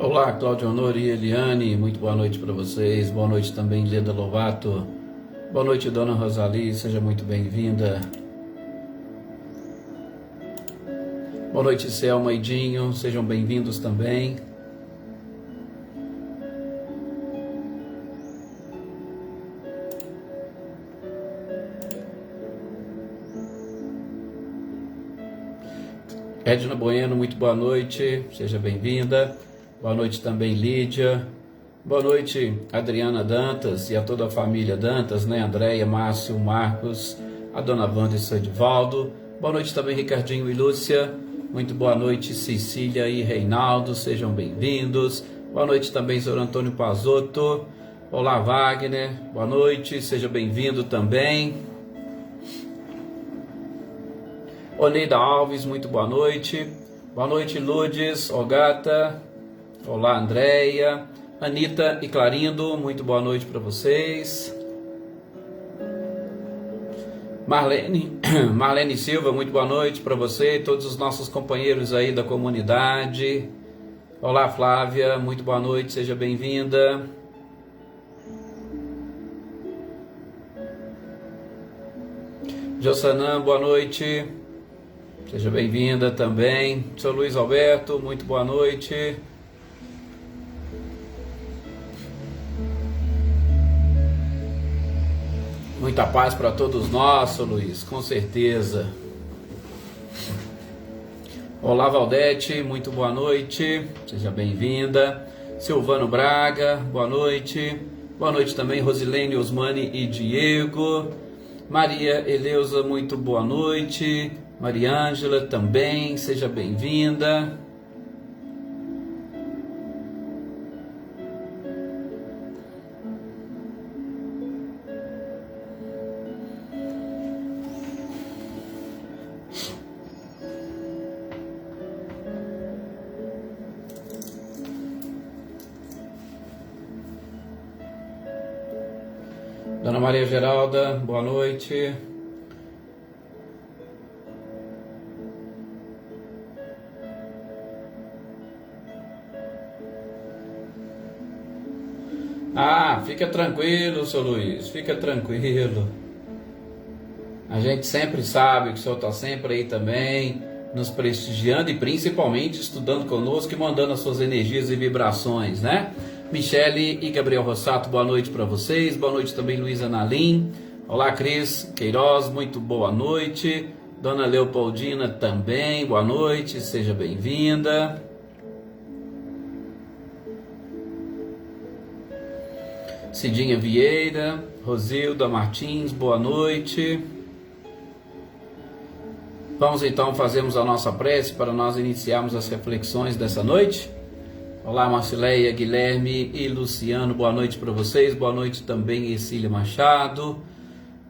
Olá, Cláudio Honor e Eliane, muito boa noite para vocês. Boa noite também, Leda Lovato. Boa noite, Dona Rosali, seja muito bem-vinda. Boa noite, Selma e Dinho, sejam bem-vindos também. Edna Bueno, muito boa noite, seja bem-vinda. Boa noite também, Lídia. Boa noite, Adriana Dantas e a toda a família Dantas, né? Andréia, Márcio, Marcos, a dona Wanda e Sodivaldo. Boa noite também, Ricardinho e Lúcia. Muito boa noite, Cecília e Reinaldo, sejam bem-vindos. Boa noite também, Sr. Antônio Pazotto. Olá, Wagner, boa noite, seja bem-vindo também. Oneida Alves, muito boa noite. Boa noite, Lourdes, Ogata. Olá, Andréia. Anitta e Clarindo, muito boa noite para vocês. Marlene Silva, muito boa noite para você e todos os nossos companheiros aí da comunidade. Olá, Flávia, muito boa noite, seja bem-vinda. Jossanã, boa noite, seja bem-vinda também. Sou Luiz Alberto, muito boa noite. Muita paz para todos nós, Sr. Luiz, com certeza. Olá, Valdete, muito boa noite, seja bem-vinda. Silvano Braga, boa noite. Boa noite também, Rosilene, Osmani e Diego. Maria Eleusa, muito boa noite. Maria Ângela também, seja bem-vinda. Dona Maria Geralda, boa noite. Fica tranquilo, seu Luiz, fica tranquilo. A gente sempre sabe que o senhor está sempre aí também, nos prestigiando e principalmente estudando conosco e mandando as suas energias e vibrações, né? Michele e Gabriel Rossato, boa noite para vocês. Boa noite também, Luísa Nalim. Olá, Cris Queiroz, muito boa noite. Dona Leopoldina também, boa noite, seja bem-vinda. Cidinha Vieira, Rosilda Martins, boa noite. Vamos então fazermos a nossa prece para nós iniciarmos as reflexões dessa noite. Olá, Marcileia, Guilherme e Luciano, boa noite para vocês. Boa noite também, Ercília Machado.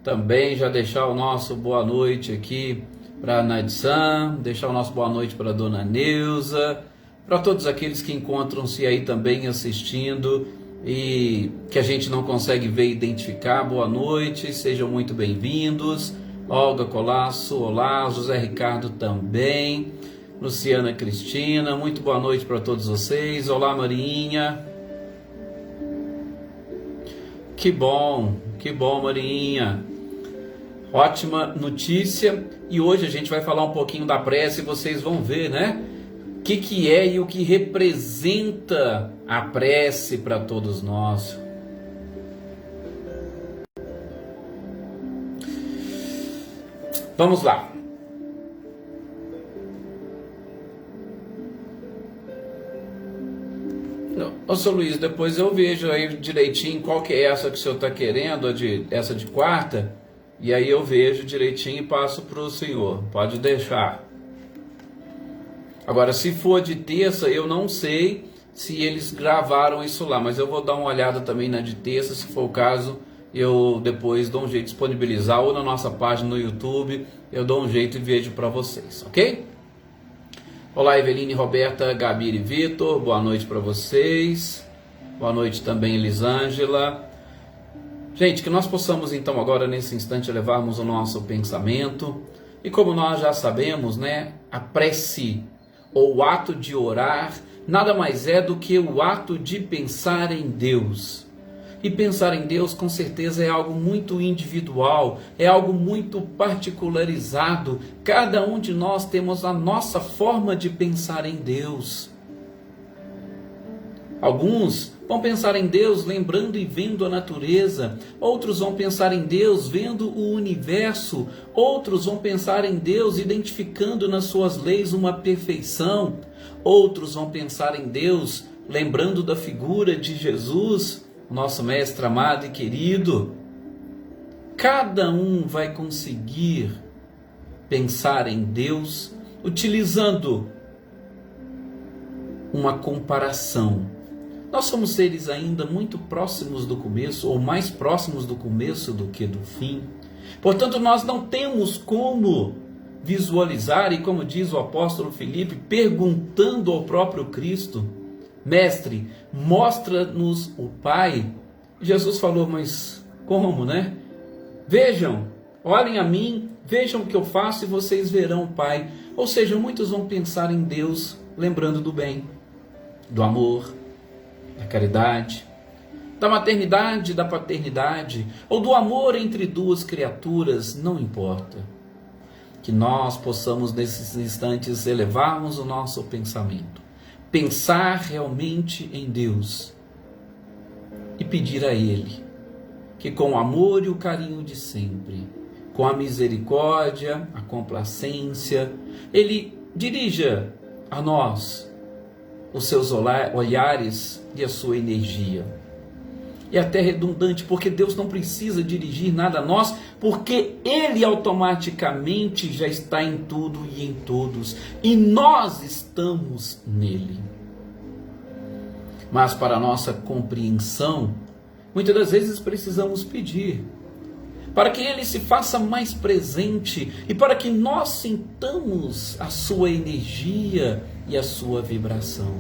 Também já deixar o nosso boa noite aqui para a Nadsan, deixar o nosso boa noite para a Dona Neuza, para todos aqueles que encontram-se aí também assistindo e que a gente não consegue ver e identificar, boa noite, sejam muito bem-vindos. Olga Colasso, olá, José Ricardo também, Luciana Cristina, muito boa noite para todos vocês. Olá, Marinha. Que bom, Marinha. Ótima notícia. E hoje a gente vai falar um pouquinho da prece e vocês vão ver, né? O que é e o que representa a prece para todos nós. Vamos lá. Ô, seu Luiz, depois eu vejo aí direitinho qual que é essa que o senhor está querendo, essa de quarta, e aí eu vejo direitinho e passo para o senhor. Pode deixar. Agora, se for de terça, eu não sei se eles gravaram isso lá, mas eu vou dar uma olhada também na de terça, se for o caso, eu depois dou um jeito de disponibilizar, ou na nossa página no YouTube, eu dou um jeito e vejo para vocês, ok? Olá, Eveline, Roberta, Gabi e Vitor, boa noite para vocês. Boa noite também, Elisângela. Gente, que nós possamos então agora nesse instante levarmos o nosso pensamento. E como nós já sabemos, né, a prece ou o ato de orar nada mais é do que o ato de pensar em Deus. E pensar em Deus, com certeza, é algo muito individual, é algo muito particularizado. Cada um de nós temos a nossa forma de pensar em Deus. Alguns vão pensar em Deus lembrando e vendo a natureza, outros vão pensar em Deus vendo o universo, outros vão pensar em Deus identificando nas suas leis uma perfeição, outros vão pensar em Deus lembrando da figura de Jesus, nosso mestre amado e querido. Cada um vai conseguir pensar em Deus utilizando uma comparação. Nós somos seres ainda muito próximos do começo, ou mais próximos do começo do que do fim. Portanto, nós não temos como visualizar, e como diz o apóstolo Filipe, perguntando ao próprio Cristo: Mestre, mostra-nos o Pai. Jesus falou: mas como, né? Vejam, olhem a mim, vejam o que eu faço e vocês verão o Pai. Ou seja, muitos vão pensar em Deus lembrando do bem, do amor, da caridade, da maternidade, da paternidade, ou do amor entre duas criaturas, não importa. Que nós possamos nesses instantes elevarmos o nosso pensamento, pensar realmente em Deus e pedir a Ele que com o amor e o carinho de sempre, com a misericórdia, a complacência, Ele dirija a nós os seus olhares e a sua energia. É até redundante, porque Deus não precisa dirigir nada a nós, porque Ele automaticamente já está em tudo e em todos, e nós estamos nele. Mas para a nossa compreensão, muitas das vezes precisamos pedir, para que Ele se faça mais presente, e para que nós sintamos a sua energia e a sua vibração.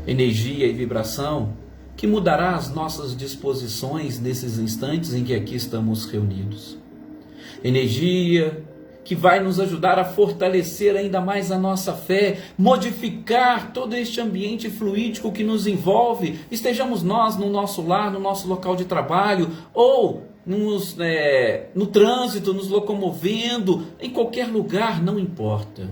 Energia e vibração que mudará as nossas disposições nesses instantes em que aqui estamos reunidos. Energia que vai nos ajudar a fortalecer ainda mais a nossa fé, modificar todo este ambiente fluídico que nos envolve, estejamos nós no nosso lar, no nosso local de trabalho, ou no trânsito, nos locomovendo, em qualquer lugar, não importa.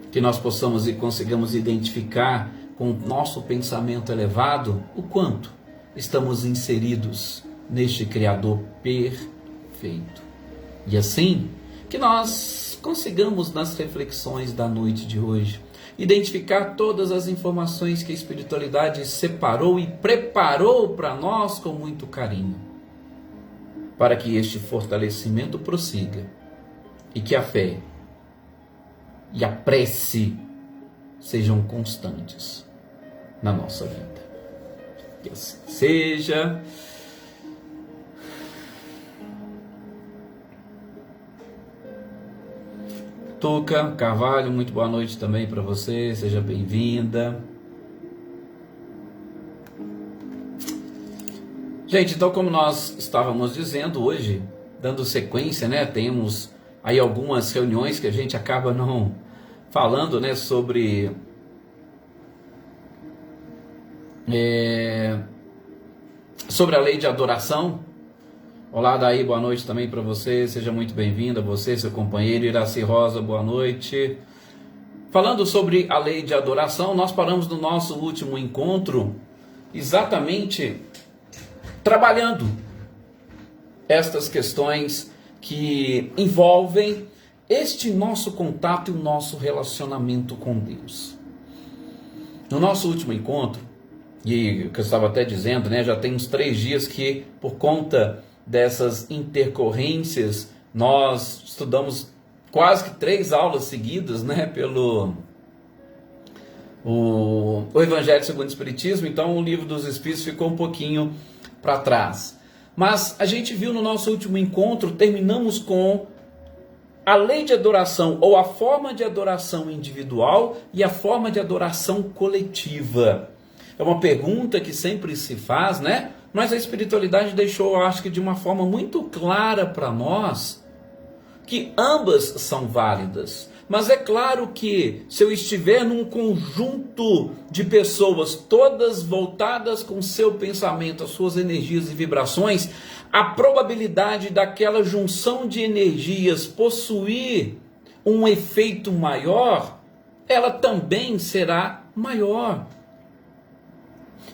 Que nós possamos e consigamos identificar com o nosso pensamento elevado o quanto estamos inseridos neste Criador perfeito. E assim, que nós consigamos nas reflexões da noite de hoje identificar todas as informações que a espiritualidade separou e preparou para nós com muito carinho, para que este fortalecimento prossiga e que a fé e a prece sejam constantes na nossa vida. Que assim seja. Tuca Carvalho, muito boa noite também para você, seja bem-vinda. Gente, então como nós estávamos dizendo hoje, dando sequência, né, temos aí algumas reuniões que a gente acaba não falando, né, sobre a lei de adoração. Olá, Daí, boa noite também para você, seja muito bem-vinda, você, seu companheiro. Iraci Rosa, boa noite. Falando sobre a lei de adoração, nós paramos no nosso último encontro exatamente trabalhando estas questões que envolvem este nosso contato e o nosso relacionamento com Deus. No nosso último encontro, e o que eu estava até dizendo, né, já tem uns 3 dias que, por conta dessas intercorrências, nós estudamos quase que 3 aulas seguidas, né, pelo o Evangelho segundo o Espiritismo. Então o Livro dos Espíritos ficou um pouquinho para trás. Mas a gente viu no nosso último encontro, terminamos com a lei de adoração, ou a forma de adoração individual e a forma de adoração coletiva. É uma pergunta que sempre se faz, né? Mas a espiritualidade deixou, eu acho que de uma forma muito clara para nós, que ambas são válidas. Mas é claro que se eu estiver num conjunto de pessoas, todas voltadas com seu pensamento, as suas energias e vibrações, a probabilidade daquela junção de energias possuir um efeito maior, ela também será maior.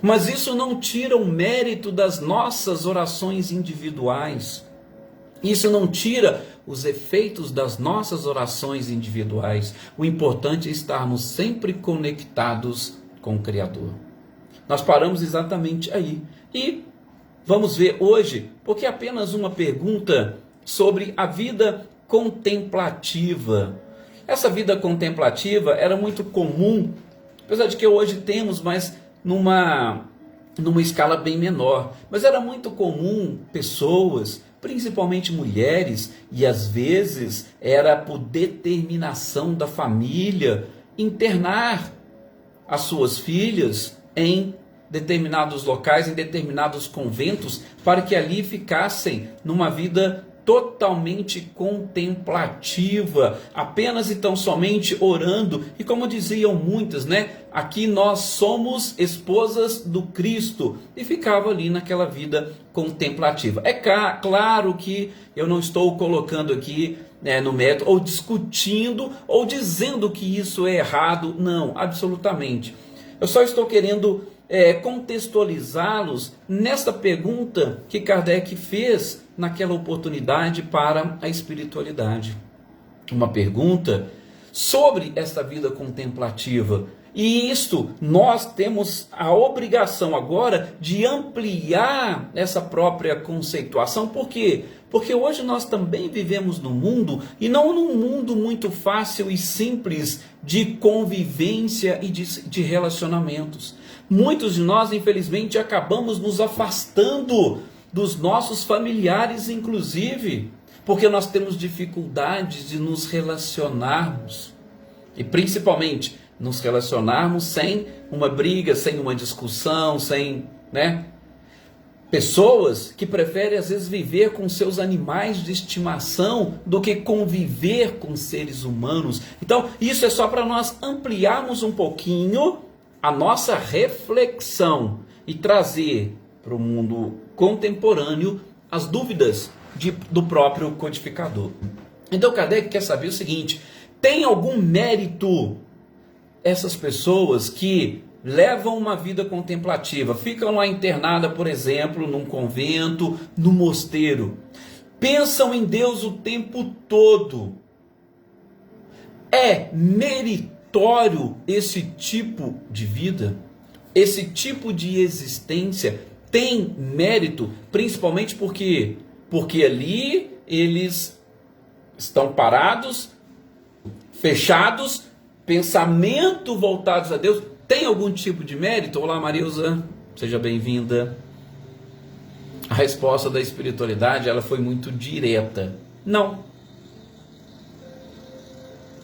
Mas isso não tira o mérito das nossas orações individuais. Isso não tira os efeitos das nossas orações individuais. O importante é estarmos sempre conectados com o Criador. Nós paramos exatamente aí. E vamos ver hoje, porque é apenas uma pergunta sobre a vida contemplativa. Essa vida contemplativa era muito comum, apesar de que hoje temos, mas numa escala bem menor. Mas era muito comum pessoas, principalmente mulheres, e às vezes era por determinação da família, internar as suas filhas em determinados locais, em determinados conventos, para que ali ficassem numa vida totalmente contemplativa, apenas e tão somente orando. E como diziam muitas, aqui nós somos esposas do Cristo, e ficava ali naquela vida contemplativa. É claro que eu não estou colocando aqui no método, ou discutindo, ou dizendo que isso é errado, não, absolutamente. Eu só estou querendo contextualizá-los nesta pergunta que Kardec fez naquela oportunidade para a espiritualidade. Uma pergunta sobre esta vida contemplativa. E isto, nós temos a obrigação agora de ampliar essa própria conceituação. Por quê? Porque hoje nós também vivemos num mundo, e não num mundo muito fácil e simples de convivência e de relacionamentos. Muitos de nós, infelizmente, acabamos nos afastando dos nossos familiares, inclusive, porque nós temos dificuldades de nos relacionarmos. E principalmente, nos relacionarmos sem uma briga, sem uma discussão, sem, pessoas que preferem às vezes viver com seus animais de estimação do que conviver com seres humanos. Então, isso é só para nós ampliarmos um pouquinho a nossa reflexão e trazer para o mundo contemporâneo as dúvidas do próprio codificador. Então, Kardec quer saber o seguinte: tem algum mérito essas pessoas que levam uma vida contemplativa, ficam lá internadas, por exemplo, num convento, no mosteiro, pensam em Deus o tempo todo? É meritório esse tipo de vida? Esse tipo de existência tem mérito, principalmente porque ali eles estão parados, fechados, pensamento voltados a Deus. Tem algum tipo de mérito? Olá, Marilza, seja bem-vinda. A resposta da espiritualidade, ela foi muito direta. Não.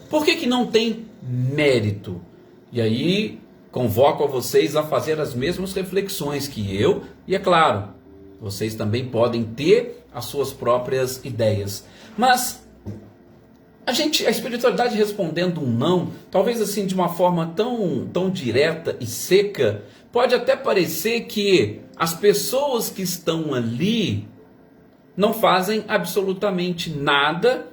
Por que não tem mérito? E aí, convoco a vocês a fazer as mesmas reflexões que eu, e é claro, vocês também podem ter as suas próprias ideias. Mas a espiritualidade respondendo um não, talvez assim de uma forma tão direta e seca, pode até parecer que as pessoas que estão ali não fazem absolutamente nada,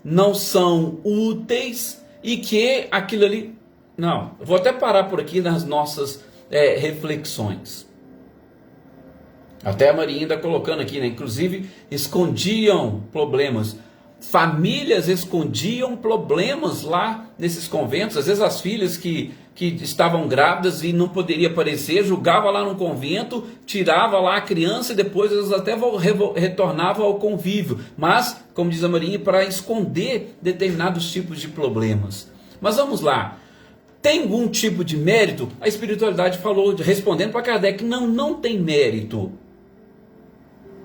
não são úteis, e que aquilo ali... Não, eu vou até parar por aqui nas nossas reflexões. Até a Maria está colocando aqui, inclusive escondiam problemas. Famílias escondiam problemas lá nesses conventos. Às vezes as filhas que estavam grávidas e não poderia aparecer, julgava lá no convento, tirava lá a criança e depois elas até retornavam ao convívio. Mas, como diz a Marinha, para esconder determinados tipos de problemas. Mas vamos lá. Tem algum tipo de mérito? A espiritualidade falou, respondendo para Kardec, não tem mérito.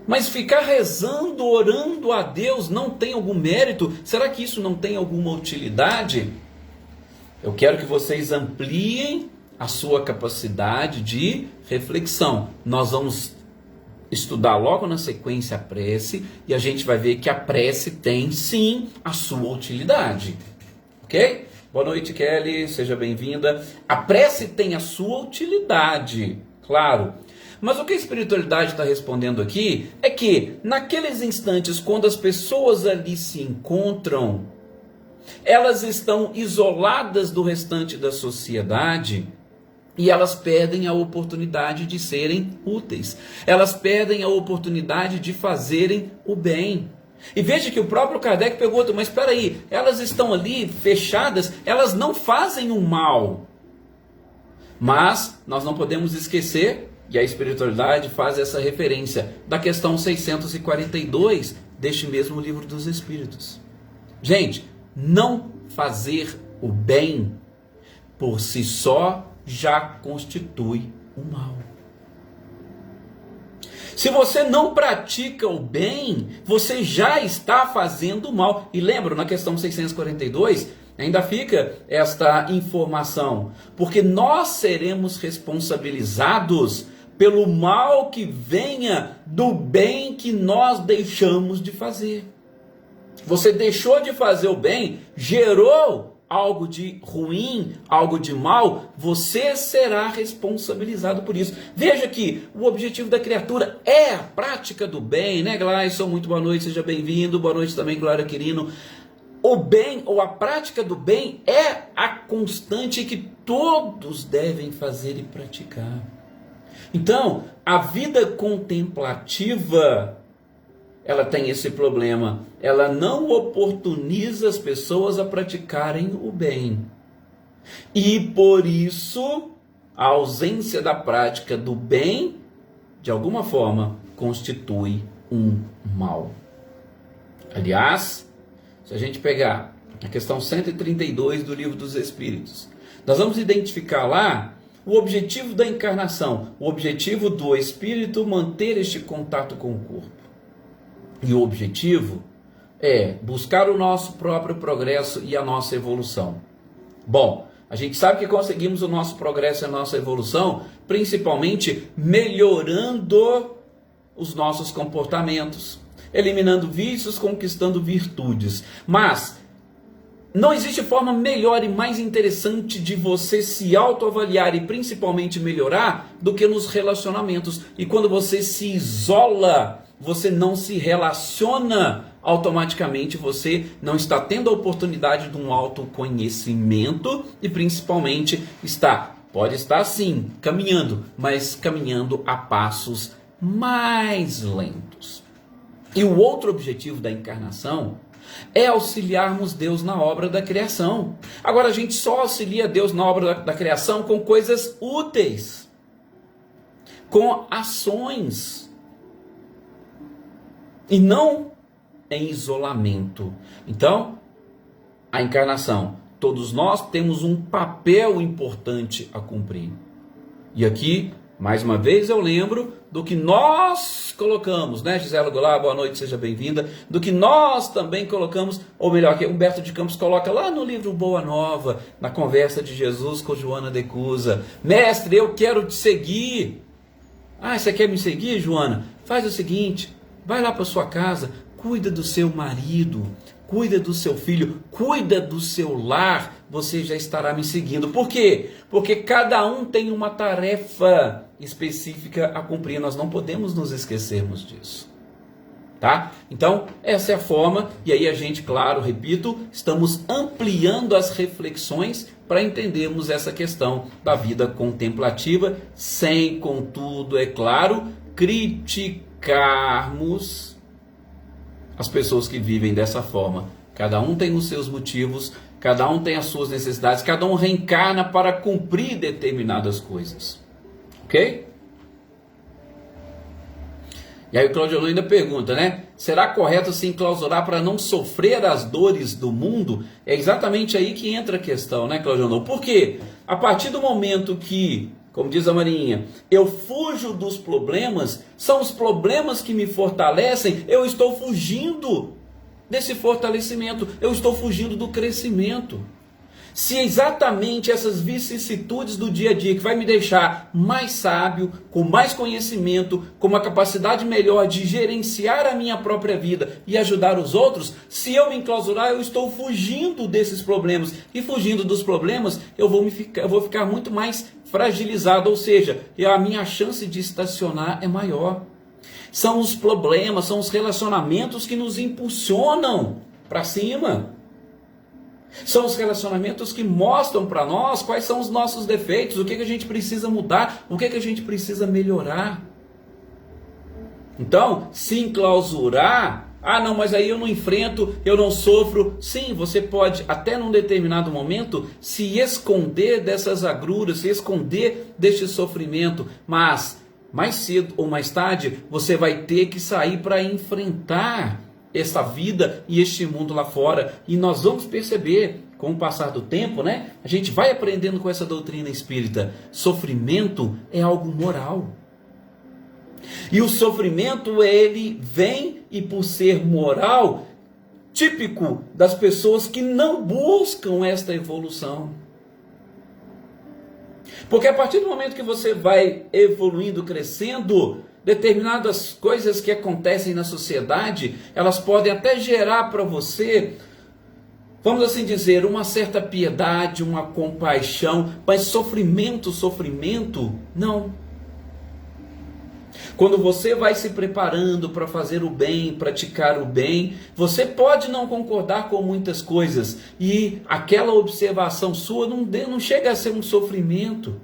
Mas ficar rezando, orando a Deus, não tem algum mérito? Será que isso não tem alguma utilidade? Eu quero que vocês ampliem a sua capacidade de reflexão. Nós vamos estudar logo na sequência a prece, e a gente vai ver que a prece tem sim a sua utilidade. Ok? Boa noite, Kelly, seja bem-vinda. A prece tem a sua utilidade, claro. Mas o que a espiritualidade está respondendo aqui é que, naqueles instantes, quando as pessoas ali se encontram, elas estão isoladas do restante da sociedade e elas perdem a oportunidade de serem úteis. Elas perdem a oportunidade de fazerem o bem. E veja que o próprio Kardec pergunta, mas espera aí, elas estão ali fechadas, elas não fazem o mal. Mas nós não podemos esquecer, e a espiritualidade faz essa referência, da questão 642 deste mesmo Livro dos Espíritos. Gente, não fazer o bem por si só já constitui o mal. Se você não pratica o bem, você já está fazendo o mal. E lembra, na questão 642, ainda fica esta informação, porque nós seremos responsabilizados pelo mal que venha do bem que nós deixamos de fazer. Você deixou de fazer o bem, gerou algo de ruim, algo de mal, você será responsabilizado por isso. Veja que o objetivo da criatura é a prática do bem, né, Gleison? Muito boa noite, seja bem-vindo. Boa noite também, Glória Quirino. O bem, ou a prática do bem, é a constante que todos devem fazer e praticar. Então, a vida contemplativa, ela tem esse problema, ela não oportuniza as pessoas a praticarem o bem. E por isso, a ausência da prática do bem, de alguma forma, constitui um mal. Aliás, se a gente pegar a questão 132 do Livro dos Espíritos, nós vamos identificar lá o objetivo da encarnação, o objetivo do espírito manter este contato com o corpo. E o objetivo é buscar o nosso próprio progresso e a nossa evolução. Bom, a gente sabe que conseguimos o nosso progresso e a nossa evolução principalmente melhorando os nossos comportamentos, eliminando vícios, conquistando virtudes. Mas não existe forma melhor e mais interessante de você se autoavaliar e principalmente melhorar do que nos relacionamentos. E quando você se isola, você não se relaciona, automaticamente você não está tendo a oportunidade de um autoconhecimento e principalmente pode estar sim, caminhando, mas caminhando a passos mais lentos. E o outro objetivo da encarnação é auxiliarmos Deus na obra da criação. Agora, a gente só auxilia Deus na obra da criação com coisas úteis, com ações, e não em isolamento. Então, a encarnação, todos nós temos um papel importante a cumprir. E aqui, mais uma vez, eu lembro do que nós colocamos, né, Gisela Goulart, boa noite, seja bem-vinda, do que nós também colocamos, ou melhor, que Humberto de Campos coloca lá no livro Boa Nova, na conversa de Jesus com Joana de Cusa. Mestre, eu quero te seguir. Ah, você quer me seguir, Joana? Faz o seguinte, vai lá para sua casa, cuida do seu marido, cuida do seu filho, cuida do seu lar, você já estará me seguindo. Por quê? Porque cada um tem uma tarefa específica a cumprir, nós não podemos nos esquecermos disso. Tá? Então, essa é a forma, e aí a gente, claro, repito, estamos ampliando as reflexões para entendermos essa questão da vida contemplativa, sem, contudo, é claro, criticarmos as pessoas que vivem dessa forma. Cada um tem os seus motivos, cada um tem as suas necessidades, cada um reencarna para cumprir determinadas coisas. Ok? E aí o Claudio ainda pergunta, né? Será correto se enclausurar para não sofrer as dores do mundo? É exatamente aí que entra a questão, né, Claudio? Por quê? A partir do momento que, como diz a Marinha, eu fujo dos problemas, são os problemas que me fortalecem, eu estou fugindo desse fortalecimento, eu estou fugindo do crescimento. Se exatamente essas vicissitudes do dia a dia que vai me deixar mais sábio, com mais conhecimento, com uma capacidade melhor de gerenciar a minha própria vida e ajudar os outros, se eu me enclausurar, eu estou fugindo desses problemas. E fugindo dos problemas, eu vou ficar muito mais fragilizado, ou seja, a minha chance de estacionar é maior. São os problemas, são os relacionamentos que nos impulsionam para cima. São os relacionamentos que mostram para nós quais são os nossos defeitos, o que a gente precisa mudar, o que a gente precisa melhorar. Então, se enclausurar, não, mas aí eu não enfrento, eu não sofro. Sim, você pode, até num determinado momento, se esconder dessas agruras, se esconder deste sofrimento, mas mais cedo ou mais tarde, você vai ter que sair para enfrentar essa vida e este mundo lá fora. E nós vamos perceber, com o passar do tempo, né? A gente vai aprendendo com essa doutrina espírita. Sofrimento é algo moral. E o sofrimento, ele vem, e por ser moral, típico das pessoas que não buscam esta evolução. Porque a partir do momento que você vai evoluindo, crescendo, determinadas coisas que acontecem na sociedade, elas podem até gerar para você, vamos assim dizer, uma certa piedade, uma compaixão, mas sofrimento, não. Quando você vai se preparando para fazer o bem, praticar o bem, você pode não concordar com muitas coisas, e aquela observação sua não chega a ser um sofrimento.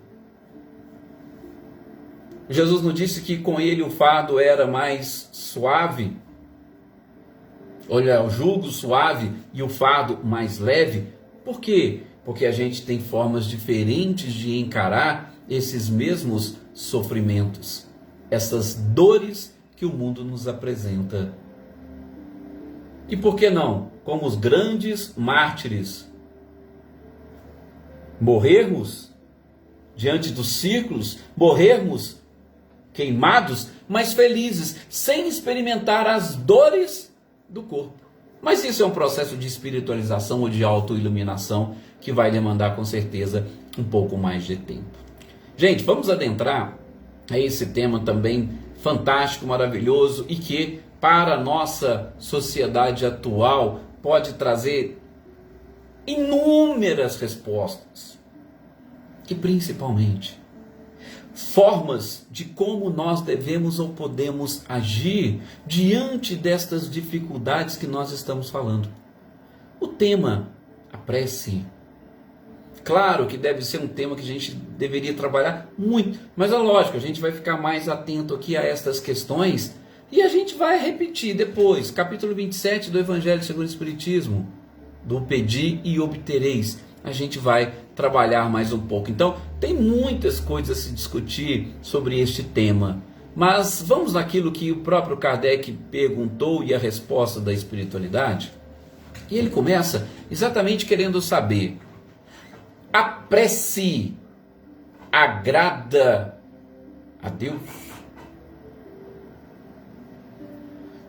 Jesus não disse que com ele o fardo era mais suave? Olha, o jugo suave e o fardo mais leve. Por quê? Porque a gente tem formas diferentes de encarar esses mesmos sofrimentos, essas dores que o mundo nos apresenta. E por que não, como os grandes mártires, morrermos diante dos círculos, morrermos queimados, mas felizes, sem experimentar as dores do corpo. Mas isso é um processo de espiritualização ou de autoiluminação que vai demandar com certeza um pouco mais de tempo. Gente, vamos adentrar a esse tema também fantástico, maravilhoso, e que para a nossa sociedade atual pode trazer inúmeras respostas, que principalmente formas de como nós devemos ou podemos agir diante destas dificuldades que nós estamos falando. O tema, a prece, claro que deve ser um tema que a gente deveria trabalhar muito, mas é lógico, a gente vai ficar mais atento aqui a estas questões e a gente vai repetir depois, capítulo 27 do Evangelho segundo o Espiritismo, do Pedi e Obtereis. A gente vai trabalhar mais um pouco. Então, tem muitas coisas a se discutir sobre este tema. Mas vamos naquilo que o próprio Kardec perguntou e a resposta da espiritualidade. E ele começa exatamente querendo saber: a prece agrada a Deus?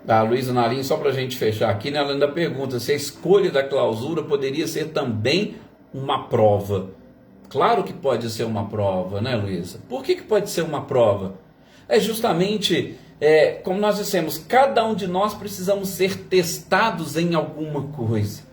A Luísa Narim, só para a gente fechar aqui, né, ela ainda pergunta se a escolha da clausura poderia ser também uma prova. Claro que pode ser uma prova, né, Luísa? Por que pode ser uma prova? É justamente, como nós dissemos, cada um de nós precisamos ser testados em alguma coisa.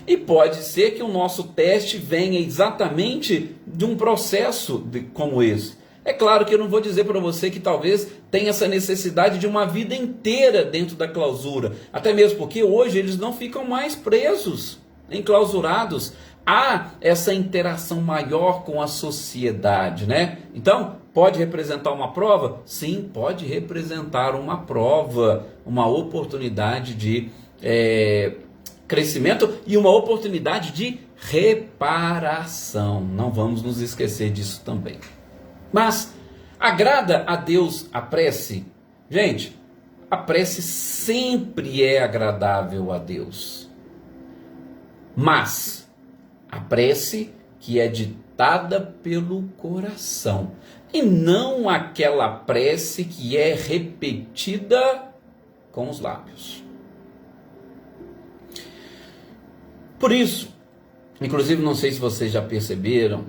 E pode ser que o nosso teste venha exatamente de um processo como esse. É claro que eu não vou dizer para você que talvez tenha essa necessidade de uma vida inteira dentro da clausura. Até mesmo porque hoje eles não ficam mais presos, enclausurados. Há essa interação maior com a sociedade, né? Então, pode representar uma prova? Sim, pode representar uma prova, uma oportunidade de crescimento e uma oportunidade de reparação. Não vamos nos esquecer disso também. Mas, agrada a Deus a prece? Gente, a prece sempre é agradável a Deus. Mas a prece que é ditada pelo coração, e não aquela prece que é repetida com os lábios. Por isso, Inclusive, não sei se vocês já perceberam,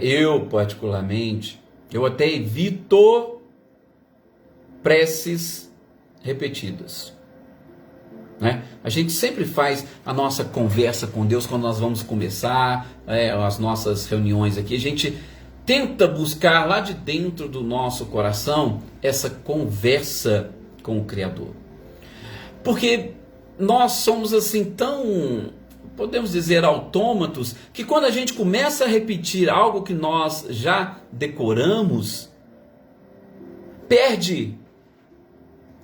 eu particularmente, eu até evito preces repetidas, né? A gente sempre faz a nossa conversa com Deus quando nós vamos começar as nossas reuniões aqui. A gente tenta buscar lá de dentro do nosso coração essa conversa com o Criador, porque nós somos assim tão, podemos dizer, autômatos, que quando a gente começa a repetir algo que nós já decoramos, perde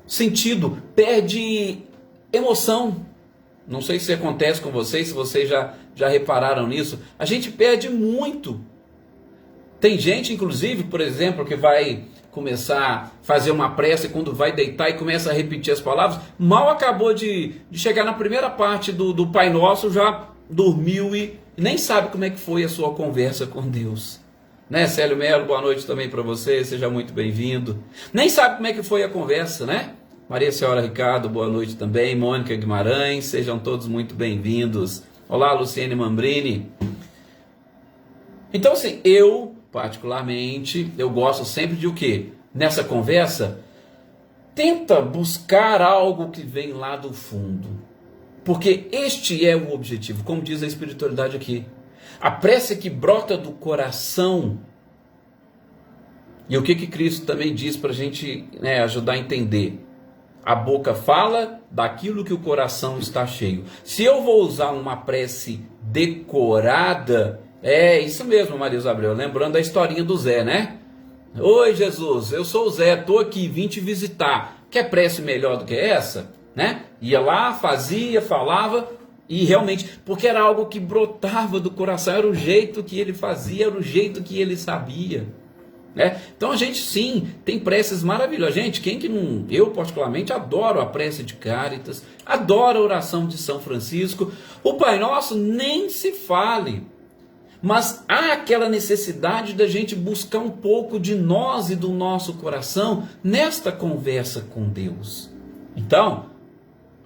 sentido, perde emoção. Não sei se acontece com vocês, se vocês já repararam nisso. A gente perde muito. Tem gente, inclusive, por exemplo, que vai começar a fazer uma prece quando vai deitar e começa a repetir as palavras, mal acabou de chegar na primeira parte do Pai Nosso, já dormiu e nem sabe como é que foi a sua conversa com Deus. Né, Célio Melo, boa noite também para você, seja muito bem-vindo. Nem sabe como é que foi a conversa, né? Maria Senhora Ricardo, boa noite também. Mônica Guimarães, sejam todos muito bem-vindos. Olá, Luciene Mambrini. Então, assim, eu, particularmente, eu gosto sempre de o quê? Nessa conversa, tenta buscar algo que vem lá do fundo. Porque este é o objetivo, como diz a espiritualidade aqui. A prece que brota do coração. E o que Cristo também diz para a gente ajudar a entender? A boca fala daquilo que o coração está cheio. Se eu vou usar uma prece decorada, isso mesmo, Maria Isabel, lembrando a historinha do Zé, né? Oi, Jesus, eu sou o Zé, estou aqui, vim te visitar. Quer prece melhor do que essa? Né? Ia lá, fazia, falava, e realmente, porque era algo que brotava do coração, era o jeito que ele fazia, era o jeito que ele sabia. Então a gente sim, tem preces maravilhosas. Gente, quem que não... Eu particularmente adoro a prece de Cáritas, adoro a oração de São Francisco, o Pai Nosso nem se fale. Mas há aquela necessidade da gente buscar um pouco de nós e do nosso coração nesta conversa com Deus. Então,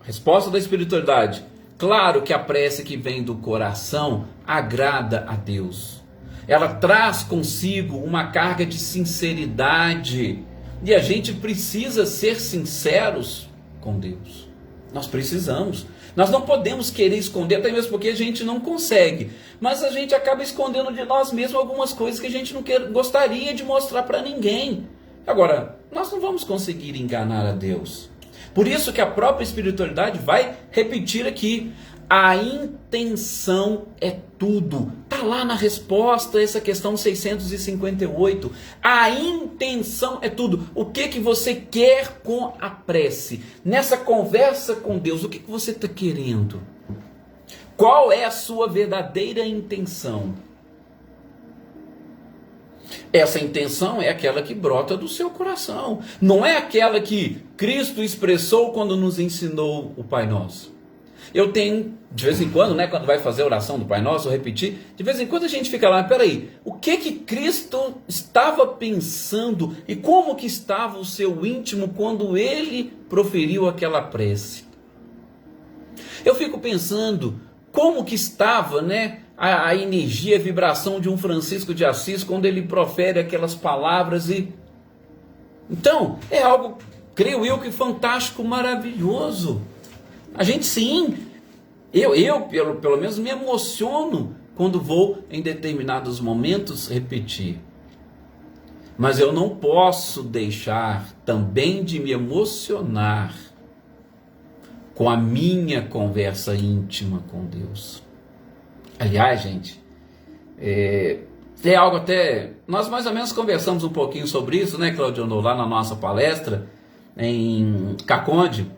a resposta da espiritualidade: claro que a prece que vem do coração agrada a Deus. Ela traz consigo uma carga de sinceridade. E a gente precisa ser sinceros com Deus. Nós precisamos. Nós não podemos querer esconder, até mesmo porque a gente não consegue. Mas a gente acaba escondendo de nós mesmos algumas coisas que a gente não gostaria de mostrar para ninguém. Agora, nós não vamos conseguir enganar a Deus. Por isso que a própria espiritualidade vai repetir aqui: a intenção é tudo. Está lá na resposta a essa questão 658. A intenção é tudo. O que você quer com a prece? Nessa conversa com Deus, o que você está querendo? Qual é a sua verdadeira intenção? Essa intenção é aquela que brota do seu coração. Não é aquela que Cristo expressou quando nos ensinou o Pai Nosso. Eu tenho, de vez em quando, quando vai fazer a oração do Pai Nosso, eu repetir, de vez em quando a gente fica lá, peraí, o que Cristo estava pensando e como que estava o seu íntimo quando ele proferiu aquela prece? Eu fico pensando como que estava, a energia, a vibração de um Francisco de Assis quando ele profere aquelas palavras Então, é algo, creio eu, que fantástico, maravilhoso. A gente sim, eu pelo menos me emociono quando vou em determinados momentos repetir. Mas eu não posso deixar também de me emocionar com a minha conversa íntima com Deus. Aliás, gente, é algo até... Nós mais ou menos conversamos um pouquinho sobre isso, Claudionô, lá na nossa palestra em Caconde.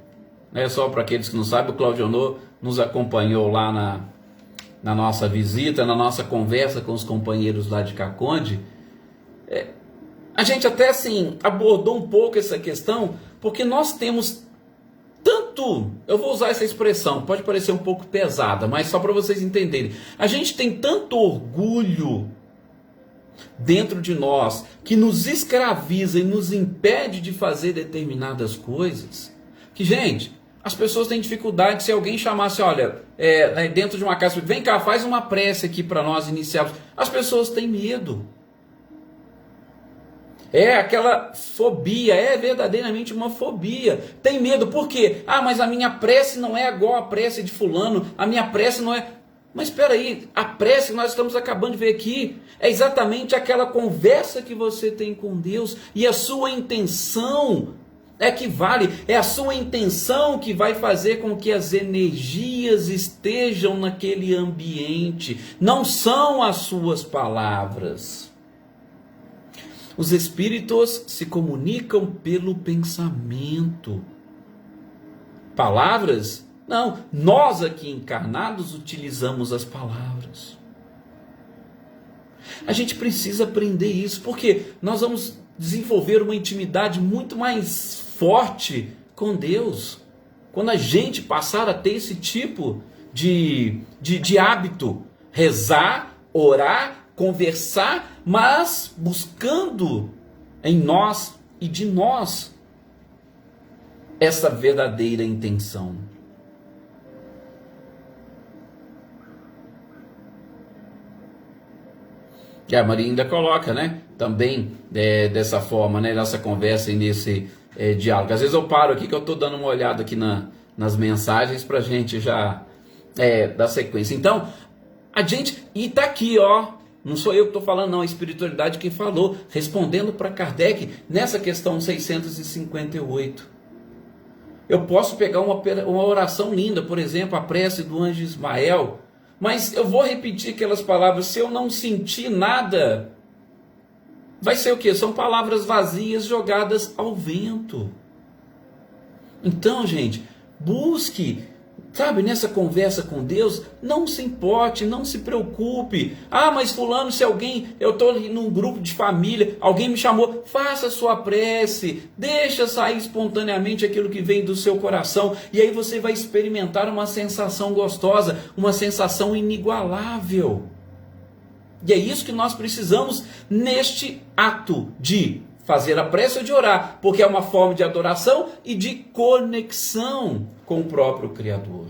Só para aqueles que não sabem, o Claudionô nos acompanhou lá na nossa visita, na nossa conversa com os companheiros lá de Caconde. A gente até assim abordou um pouco essa questão, porque nós temos tanto, eu vou usar essa expressão, pode parecer um pouco pesada, mas só para vocês entenderem. A gente tem tanto orgulho dentro de nós que nos escraviza e nos impede de fazer determinadas coisas, que, gente, As pessoas têm dificuldade, se alguém chamasse, olha, dentro de uma casa, vem cá, faz uma prece aqui para nós iniciarmos. As pessoas têm medo. É aquela fobia, é verdadeiramente uma fobia. Tem medo, por quê? Ah, mas a minha prece não é igual a prece de fulano, a minha prece não é... Mas espera aí, a prece que nós estamos acabando de ver aqui é exatamente aquela conversa que você tem com Deus e a sua intenção é que vale, é a sua intenção que vai fazer com que as energias estejam naquele ambiente, não são as suas palavras. Os espíritos se comunicam pelo pensamento. Palavras? Não, nós aqui encarnados utilizamos as palavras. A gente precisa aprender isso, porque nós vamos desenvolver uma intimidade muito mais forte com Deus quando a gente passar a ter esse tipo de hábito. Rezar, orar, conversar, mas buscando em nós e de nós essa verdadeira intenção. E a Maria ainda coloca, né? Também dessa forma, né? Nessa conversa e nesse diálogo. Às vezes eu paro aqui que eu estou dando uma olhada aqui nas mensagens para a gente já dar sequência. Então, a gente... E tá aqui, ó. Não sou eu que estou falando, não. A espiritualidade quem falou. Respondendo para Kardec nessa questão 658. Eu posso pegar uma oração linda, por exemplo, a prece do anjo Ismael. Mas eu vou repetir aquelas palavras, se eu não sentir nada, vai ser o quê? São palavras vazias jogadas ao vento. Então, gente, busque, sabe, nessa conversa com Deus, não se importe, não se preocupe. Ah, mas fulano, se alguém, eu estou num grupo de família, alguém me chamou, faça a sua prece, deixa sair espontaneamente aquilo que vem do seu coração, e aí você vai experimentar uma sensação gostosa, uma sensação inigualável. E é isso que nós precisamos neste ato de fazer a prece ou de orar, porque é uma forma de adoração e de conexão com o próprio Criador.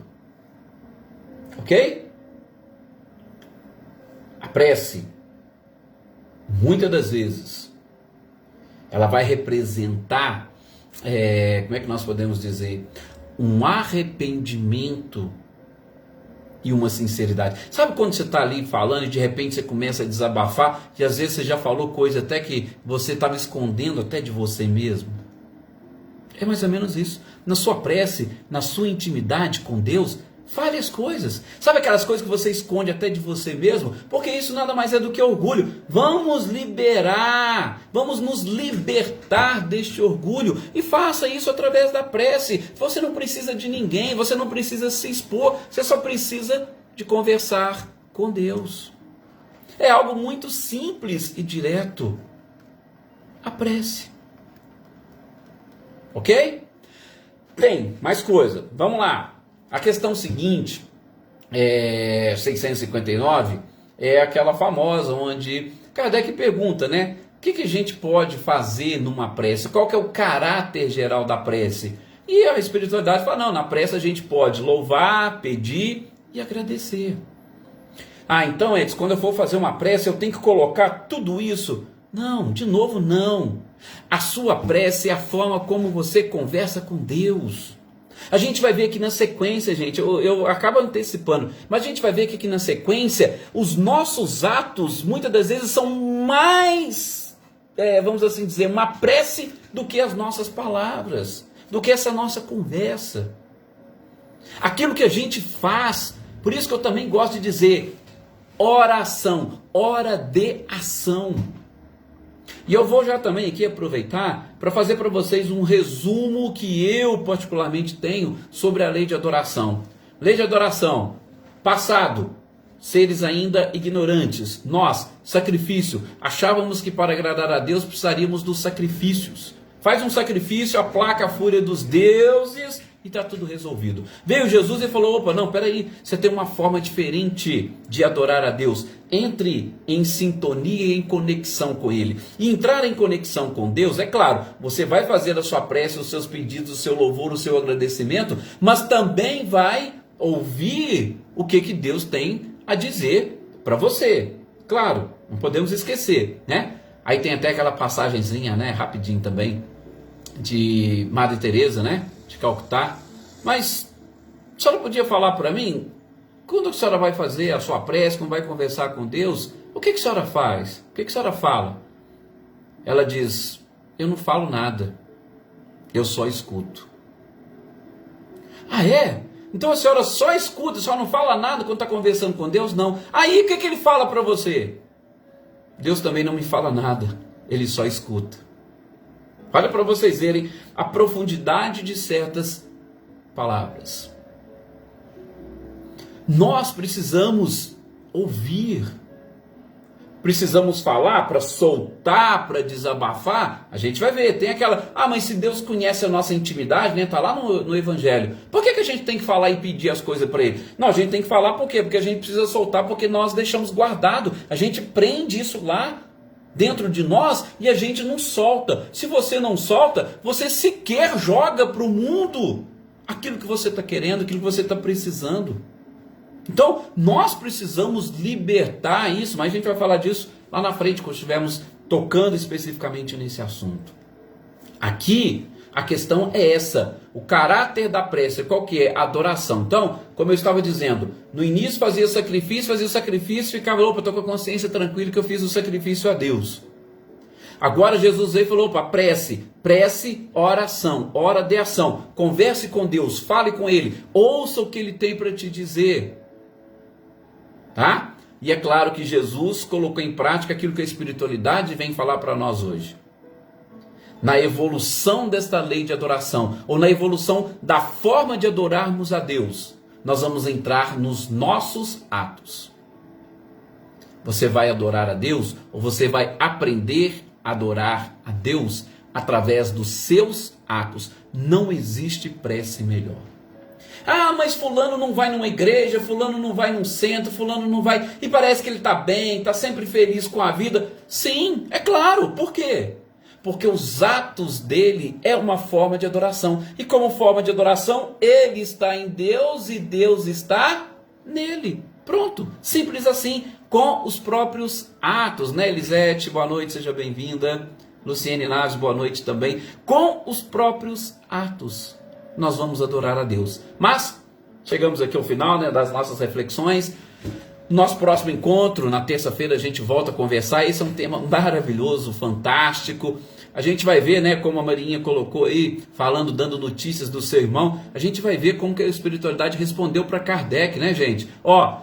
Ok? A prece, muitas das vezes, ela vai representar, como é que nós podemos dizer, um arrependimento e uma sinceridade. Sabe quando você está ali falando e de repente você começa a desabafar e às vezes você já falou coisa até que você estava escondendo até de você mesmo? É mais ou menos isso. Na sua prece, na sua intimidade com Deus, fale as coisas. Sabe aquelas coisas que você esconde até de você mesmo? Porque isso nada mais é do que orgulho. Vamos liberar, vamos nos libertar deste orgulho. E faça isso através da prece. Você não precisa de ninguém, você não precisa se expor, você só precisa de conversar com Deus. É algo muito simples e direto. A prece. Ok? Tem mais coisa. Vamos lá. A questão seguinte, 659, é aquela famosa onde Kardec pergunta, né? O que a gente pode fazer numa prece? Qual que é o caráter geral da prece? E a espiritualidade fala, não, na prece a gente pode louvar, pedir e agradecer. Ah, então, Edson, quando eu for fazer uma prece, eu tenho que colocar tudo isso? Não, de novo, não. A sua prece é a forma como você conversa com Deus. A gente vai ver aqui na sequência, gente, eu acabo antecipando, mas a gente vai ver que aqui na sequência, os nossos atos, muitas das vezes, são mais, vamos assim dizer, uma prece do que as nossas palavras, do que essa nossa conversa. Aquilo que a gente faz, por isso que eu também gosto de dizer, oração, hora de ação. E eu vou já também aqui aproveitar para fazer para vocês um resumo que eu particularmente tenho sobre a lei de adoração. Lei de adoração, passado, seres ainda ignorantes. Nós, sacrifício, achávamos que para agradar a Deus precisaríamos dos sacrifícios. faz um sacrifício, aplaca a fúria dos deuses e está tudo resolvido. Veio Jesus e falou, opa, não, peraí, você tem uma forma diferente de adorar a Deus. Entre em sintonia e em conexão com Ele. E entrar em conexão com Deus, é claro, você vai fazer a sua prece, os seus pedidos, o seu louvor, o seu agradecimento, mas também vai ouvir o que Deus tem a dizer para você. Claro, não podemos esquecer, né? Aí tem até aquela passagenzinha, né, rapidinho também, de Madre Teresa, né, de Calcutá. Mas a senhora podia falar para mim, quando a senhora vai fazer a sua prece, quando vai conversar com Deus, o que a senhora faz? O que a senhora fala? Ela diz, eu não falo nada, eu só escuto. Ah, é? Então a senhora só escuta, a senhora não fala nada quando está conversando com Deus? Não. Aí o que ele fala para você? Deus também não me fala nada, Ele só escuta. Olha para vocês verem a profundidade de certas palavras. Nós precisamos ouvir. Precisamos falar para soltar, para desabafar. A gente vai ver, tem aquela, mas se Deus conhece a nossa intimidade, né? Está lá no Evangelho. Por que a gente tem que falar e pedir as coisas para Ele? Não, a gente tem que falar por quê? Porque a gente precisa soltar, porque nós deixamos guardado. A gente prende isso lá dentro de nós e a gente não solta. Se você não solta, você sequer joga para o mundo aquilo que você está querendo, aquilo que você está precisando. Então, nós precisamos libertar isso, mas a gente vai falar disso lá na frente, quando estivermos tocando especificamente nesse assunto. Aqui, a questão é essa, o caráter da prece, qual que é? Adoração. Então, como eu estava dizendo, no início fazia o sacrifício, ficava, opa, estou com a consciência tranquila que eu fiz o sacrifício a Deus. Agora Jesus veio e falou, opa, prece, oração, hora de ação, converse com Deus, fale com Ele, ouça o que Ele tem para te dizer. Tá? E é claro que Jesus colocou em prática aquilo que a espiritualidade vem falar para nós hoje. Na evolução desta lei de adoração, ou na evolução da forma de adorarmos a Deus, nós vamos entrar nos nossos atos. Você vai adorar a Deus, ou você vai aprender a adorar a Deus através dos seus atos. Não existe prece melhor. Mas fulano não vai numa igreja, fulano não vai num centro, fulano não vai, e parece que ele está bem, está sempre feliz com a vida. Sim, é claro, por quê? Porque os atos dele é uma forma de adoração, e como forma de adoração, ele está em Deus e Deus está nele. Pronto, simples assim, com os próprios atos, né? Elisete, boa noite, seja bem-vinda. Luciene Naves, boa noite também. Com os próprios atos, nós vamos adorar a Deus. Mas chegamos aqui ao final, né, das nossas reflexões. Nosso próximo encontro, na terça-feira, a gente volta a conversar. Esse é um tema maravilhoso, fantástico. A gente vai ver, né, como a Marinha colocou aí, falando, dando notícias do seu irmão. A gente vai ver como que a espiritualidade respondeu para Kardec, né, gente?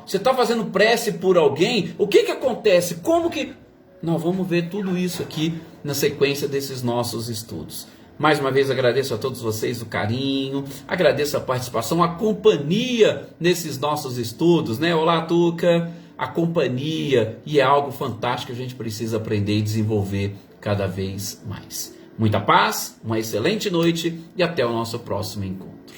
Você está fazendo prece por alguém, o que acontece? Como que... Nós vamos ver tudo isso aqui na sequência desses nossos estudos. Mais uma vez agradeço a todos vocês o carinho, agradeço a participação, a companhia nesses nossos estudos, né? Olá, Tuca, a companhia, e é algo fantástico que a gente precisa aprender e desenvolver cada vez mais. Muita paz, uma excelente noite e até o nosso próximo encontro.